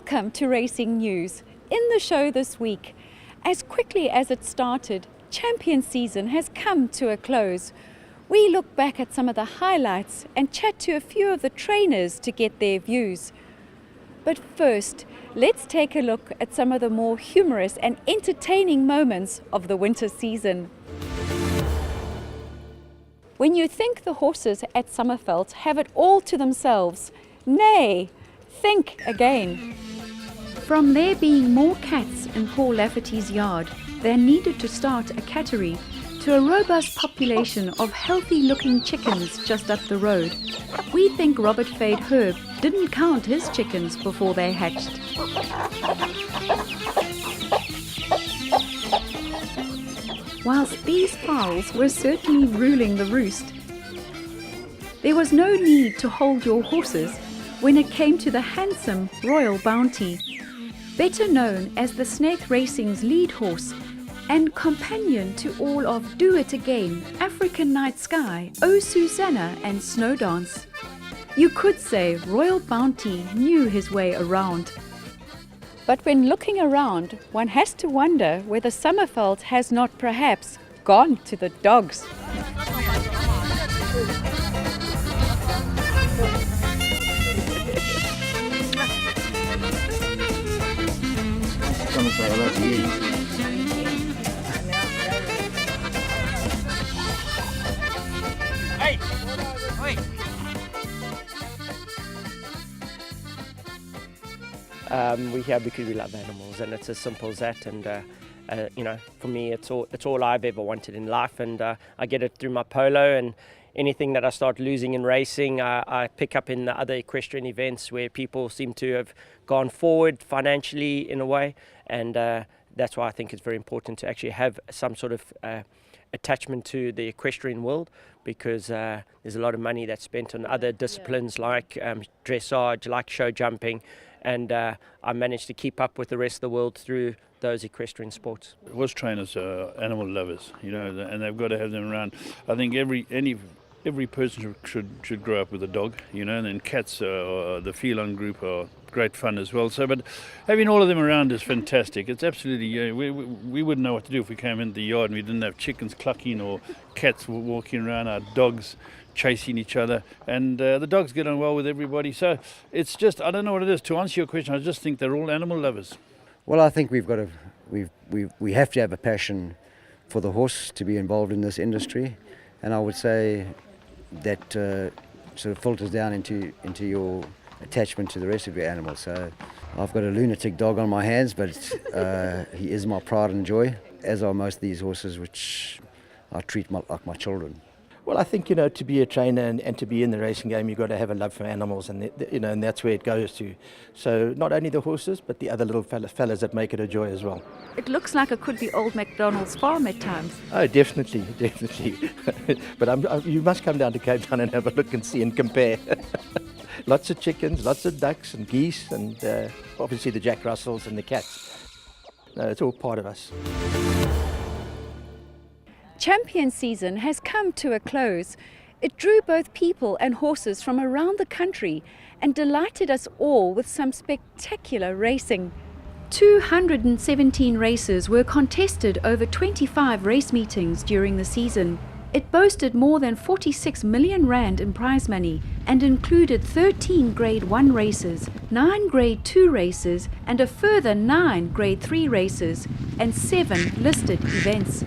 Welcome to Racing News. In the show this week, as quickly as it started, champion season has come to a close. We look back at some of the highlights and chat to a few of the trainers to get their views. But first, let's take a look at some of the more humorous and entertaining moments of the winter season. When you think the horses at Summerveld have it all to themselves, nay, think again. From there being more cats in Paul Lafferty's yard than needed to start a cattery, to a robust population of healthy-looking chickens just up the road, we think Robert Fade Herb didn't count his chickens before they hatched. Whilst these fowls were certainly ruling the roost, there was no need to hold your horses when it came to the handsome Royal Bounty, better known as the Snaith Racing's lead horse and companion to all of Do It Again, African Night Sky, Oh Susanna and Snow Dance. You could say Royal Bounty knew his way around. But when looking around, one has to wonder whether Summerveld has not perhaps gone to the dogs. We're here because we love animals, and it's as simple as that. And for me, it's all I've ever wanted in life, and I get it through my polo. And anything that I start losing in racing, I pick up in the other equestrian events where people seem to have gone forward financially in a way, and that's why I think it's very important to actually have some sort of attachment to the equestrian world, because there's a lot of money that's spent on other disciplines like dressage, like show jumping, and I managed to keep up with the rest of the world through those equestrian sports. Horse trainers are animal lovers, and they've got to have them around. I think every person should grow up with a dog, and then cats, the feline group, are great fun as well. So, but having all of them around is fantastic. It's absolutely, we wouldn't know what to do if we came into the yard and we didn't have chickens clucking or cats walking around, our dogs chasing each other, and the dogs get on well with everybody. So it's just, I don't know what it is. To answer your question, I just think they're all animal lovers. Well, I think we have to have a passion for the horse to be involved in this industry, and I would say that sort of filters down into your attachment to the rest of your animals. So I've got a lunatic dog on my hands, but he is my pride and joy, as are most of these horses, which I treat like my children. Well, I think, to be a trainer and to be in the racing game, you've got to have a love for animals, and and that's where it goes to. So not only the horses, but the other little fellas that make it a joy as well. It looks like it could be old MacDonald's farm at times. Oh, definitely. But you must come down to Cape Town and have a look and see and compare. Lots of chickens, lots of ducks and geese, and obviously the Jack Russells and the cats. No, it's all part of us. Champion season has come to a close. It drew both people and horses from around the country and delighted us all with some spectacular racing. 217 races were contested over 25 race meetings during the season. It boasted more than 46 million rand in prize money and included 13 Grade 1 races, 9 Grade 2 races and a further 9 Grade 3 races and 7 listed events.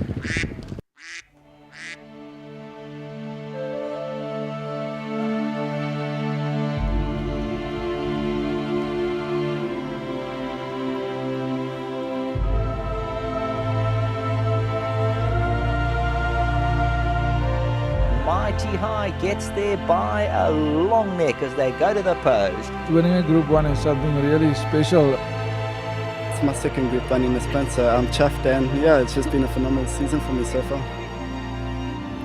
Mighty High gets there by a long neck as they go to the post. Winning a Group 1 is something really special. It's my second Group 1 in the sprint, so I'm chuffed, and it's just been a phenomenal season for me so far.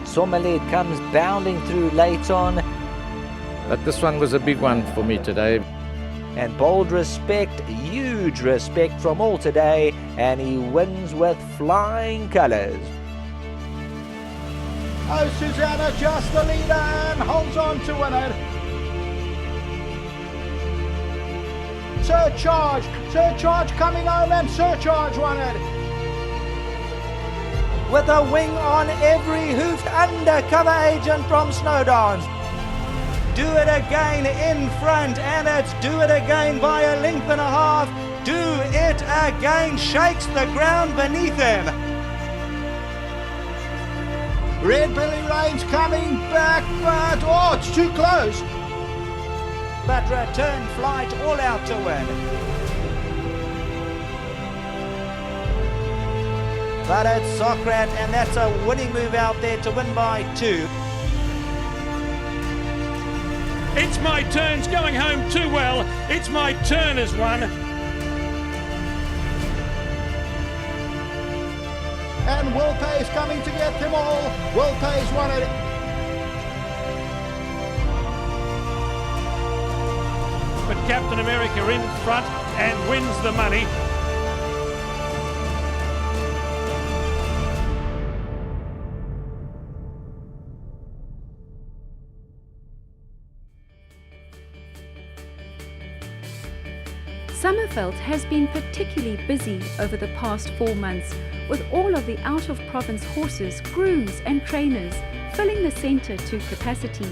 Somerled comes bounding through late on. But this one was a big one for me today. And bold respect, huge respect from all today, and he wins with flying colours. Oh, Susanna just the leader and holds on to win it. Surcharge. Surcharge coming home and Surcharge won it. With a wing on every hoof, Undercover Agent from Snowdons. Do it again in front, and it's Do It Again by a length and a half. Do It Again shakes the ground beneath him. Red Billy Rain's coming back, but oh, it's too close. But Return Flight all out to win. But it's Socrat, and that's a winning move out there to win by 2. It's My Turn's going home too well. It's My Turn has won. And Will Pay's coming to get them all. Will Pay's won it. But Captain America in front and wins the money. Summerveld has been particularly busy over the past 4 months, with all of the out-of-province horses, grooms and trainers filling the centre to capacity.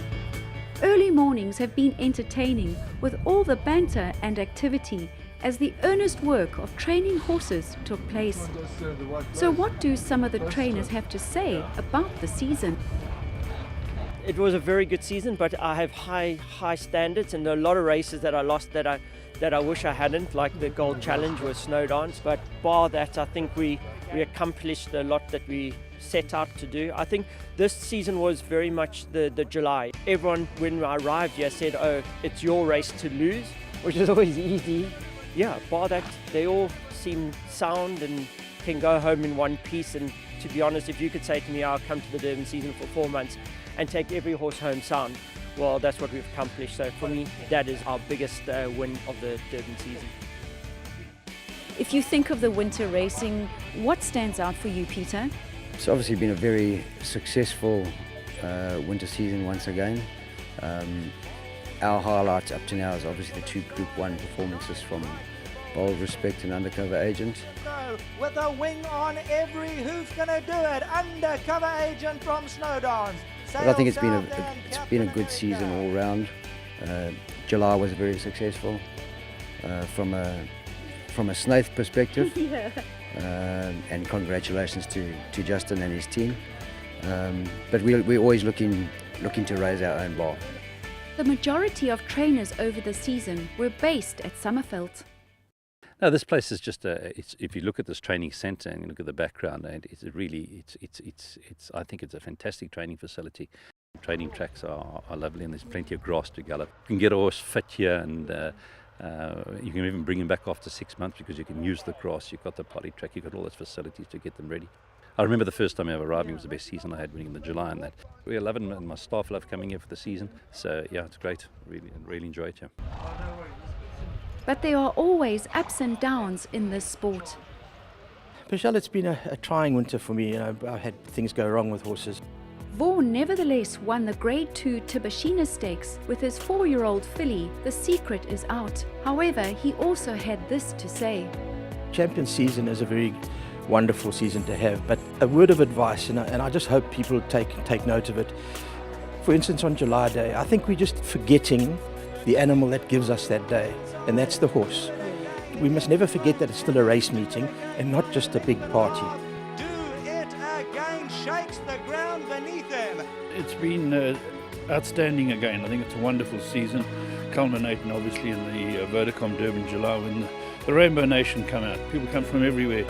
Early mornings have been entertaining with all the banter and activity as the earnest work of training horses took place. So what do some of the trainers have to say about the season? It was a very good season, but I have high standards, and a lot of races that I lost that I wish I hadn't, like the Gold Challenge with Snowdons. But bar that, I think we accomplished a lot that we set out to do. I think this season was very much the July. Everyone, when I arrived here, said, oh, it's your race to lose, which is always easy. Yeah, bar that, they all seem sound and can go home in one piece. And to be honest, if you could say to me, I'll come to the Durban season for 4 months and take every horse home sound, well, that's what we've accomplished. So for me, that is our biggest win of the Durban season. If you think of the winter racing, what stands out for you, Peter? It's obviously been a very successful winter season once again. Our highlights up to now is obviously the 2 Group 1 performances from Bold Respect and Undercover Agent. So, with a wing on every hoof, gonna do it. Undercover Agent from Snowdons. But I think it's been a good season all round. July was very successful from a Snaith perspective. Yeah. And congratulations to Justin and his team. But we're always looking to raise our own bar. The majority of trainers over the season were based at Summerveld. No, this place is just if you look at this training centre and you look at the background, and it's I think it's a fantastic training facility. Training tracks are lovely, and there's plenty of grass to gallop. You can get a horse fit here, and you can even bring him back after 6 months because you can use the grass. You've got the poly track, you've got all those facilities to get them ready. I remember the first time ever arriving was the best season I had, winning in the July, and that we love it, and my staff love coming here for the season. So yeah, it's great. Really enjoy it here. But there are always ups and downs in this sport. Michelle, it's been a trying winter for me. I've had things go wrong with horses. Vaughan nevertheless won the Grade 2 Tibashina Stakes with his 4-year-old filly. The secret is out. However, he also had this to say. Champion season is a very wonderful season to have, but a word of advice, and I just hope people take note of it. For instance, on July Day, I think we're just forgetting the animal that gives us that day, and that's the horse. We must never forget that it's still a race meeting and not just a big party. Do It Again shakes the ground beneath him. It's been outstanding again. I think it's a wonderful season, culminating obviously in the Vodacom Durban July when the Rainbow Nation come out. People come from everywhere.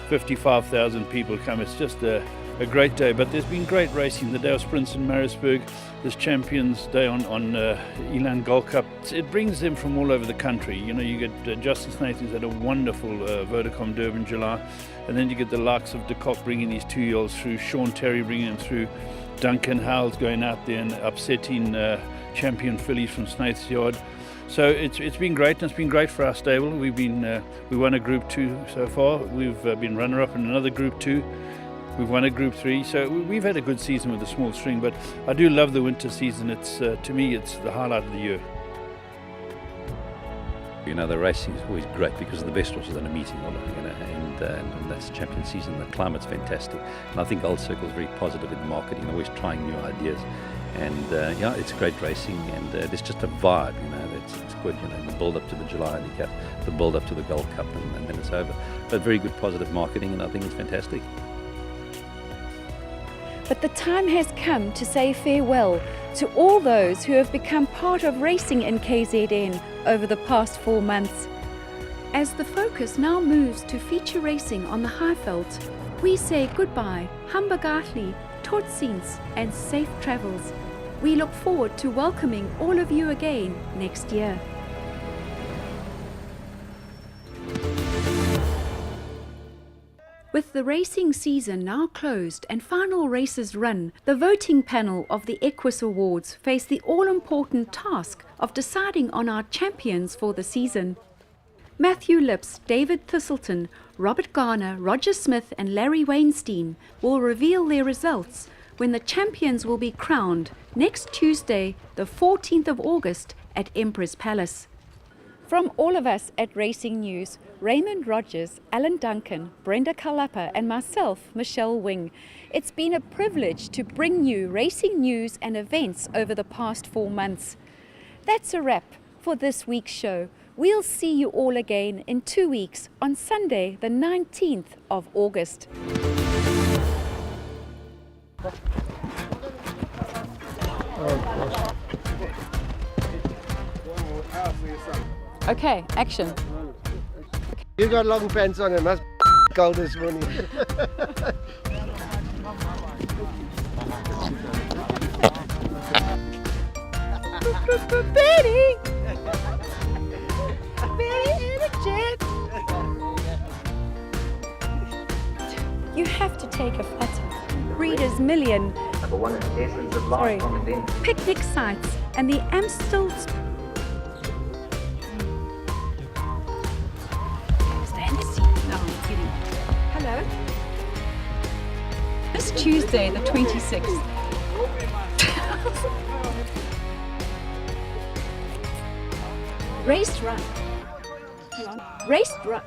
55,000 people come. It's just a great day. But there's been great racing. The Day of Sprints in Maritzburg, this Champions Day on Elan Gold Cup. It brings them from all over the country. You know, you get Justin Snaith, who's had a wonderful Vodacom Durban July, and then you get the likes of De Kock bringing these 2-year-olds through, Sean Terry bringing them through, Duncan Howells going out there and upsetting champion fillies from Snaith's yard. So it's been great, and it's been great for our stable. We won a Group 2 so far. We've been runner-up in another Group 2. We've won a Group 3, so we've had a good season with a small string. But I do love the winter season. It's to me, it's the highlight of the year. You know, the racing is always great because the best horses that are meeting all of, you know, and that's the champion season. The climate's fantastic, and I think Gold Circle is very positive in marketing, always trying new ideas, and yeah, it's great racing, and there's just a vibe, you know, it's good, you know, the build up to the July Handicap, the build up to the Gold Cup, and then it's over. But very good positive marketing, and I think it's fantastic. But the time has come to say farewell to all those who have become part of racing in KZN over the past 4 months. As the focus now moves to feature racing on the Highveld, we say goodbye, Hamburgatli, tot ziens, and safe travels. We look forward to welcoming all of you again next year. With the racing season now closed and final races run, the voting panel of the Equus Awards face the all-important task of deciding on our champions for the season. Matthew Lips, David Thistleton, Robert Garner, Roger Smith and Larry Weinstein will reveal their results when the champions will be crowned next Tuesday, the 14th of August at Emperor's Palace. From all of us at Racing News, Raymond Rogers, Alan Duncan, Brenda Kalapa and myself, Michelle Wing, it's been a privilege to bring you racing news and events over the past 4 months. That's a wrap for this week's show. We'll see you all again in 2 weeks on Sunday, the 19th of August. Okay, action. You got long pants on and must cold this morning. Betty! Betty in a jet! You have to take a photo. Reader's Million. Sorry. Picnic sites and the Amstel. Hello. It's Tuesday, the 26th. Race run. Hang on. Race run.